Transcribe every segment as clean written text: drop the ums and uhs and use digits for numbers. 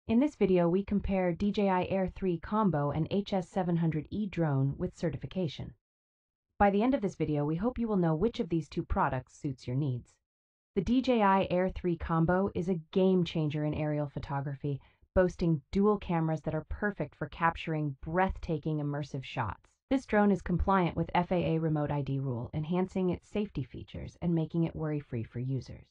In this video, we compare DJI Air 3 Combo and HS700E Drone with certification. By the end of this video, we hope you will know which of these two products suits your needs. The DJI Air 3 Combo is a game changer in aerial photography, boasting dual cameras that are perfect for capturing breathtaking immersive shots. This drone is compliant with FAA Remote ID rule, enhancing its safety features and making it worry-free for users.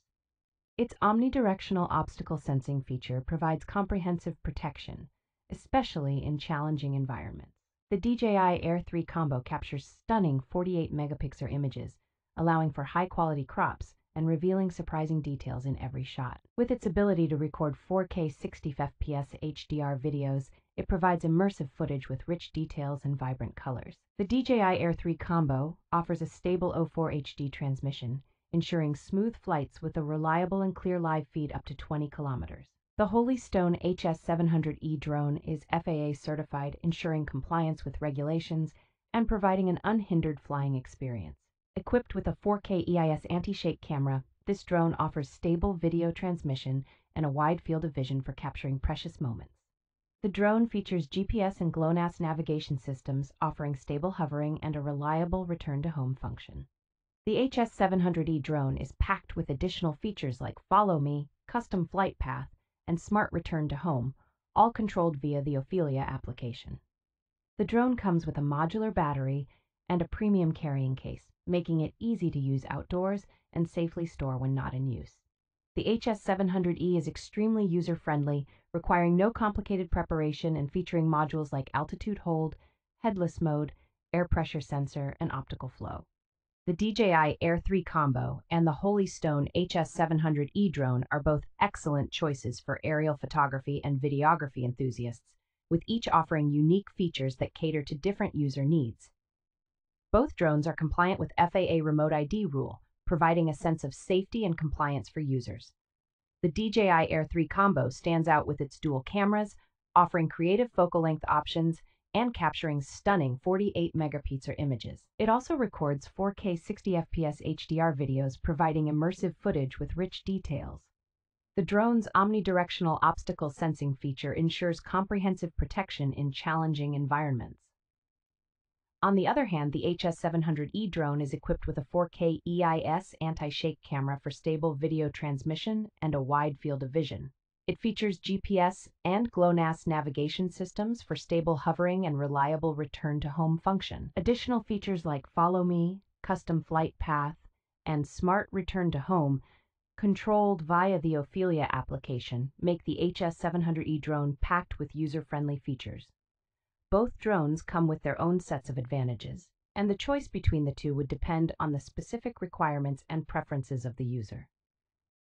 Its omnidirectional obstacle sensing feature provides comprehensive protection, especially in challenging environments. The DJI Air 3 Combo captures stunning 48 megapixel images, allowing for high-quality crops and revealing surprising details in every shot. With its ability to record 4K 60 FPS HDR videos, it provides immersive footage with rich details and vibrant colors. The DJI Air 3 Combo offers a stable 04 HD transmission, ensuring smooth flights with a reliable and clear live feed up to 20 kilometers. The Holy Stone HS700E Drone is FAA certified, ensuring compliance with regulations and providing an unhindered flying experience. Equipped with a 4K EIS anti-shake camera, this drone offers stable video transmission and a wide field of vision for capturing precious moments. The drone features GPS and GLONASS navigation systems, offering stable hovering and a reliable return-to-home function. The HS700E drone is packed with additional features like Follow Me, custom flight path, and smart return to home, all controlled via the Ophelia application. The drone comes with a modular battery and a premium carrying case, making it easy to use outdoors and safely store when not in use. The HS700E is extremely user-friendly, requiring no complicated preparation and featuring modules like altitude hold, headless mode, air pressure sensor, and optical flow. The DJI Air 3 Combo and the Holy Stone HS700E Drone are both excellent choices for aerial photography and videography enthusiasts, with each offering unique features that cater to different user needs. Both drones are compliant with FAA Remote ID rule, providing a sense of safety and compliance for users. The DJI Air 3 Combo stands out with its dual cameras, offering creative focal length options and capturing stunning 48 megapixel images. It also records 4K 60 FPS HDR videos, providing immersive footage with rich details. The drone's omnidirectional obstacle sensing feature ensures comprehensive protection in challenging environments. On the other hand, the HS700E drone is equipped with a 4K EIS anti-shake camera for stable video transmission and a wide field of vision. It features GPS and GLONASS navigation systems for stable hovering and reliable return-to-home function. Additional features like Follow Me, custom flight path, and smart return-to-home, controlled via the Ophelia application, make the HS700E drone packed with user-friendly features. Both drones come with their own sets of advantages, and the choice between the two would depend on the specific requirements and preferences of the user.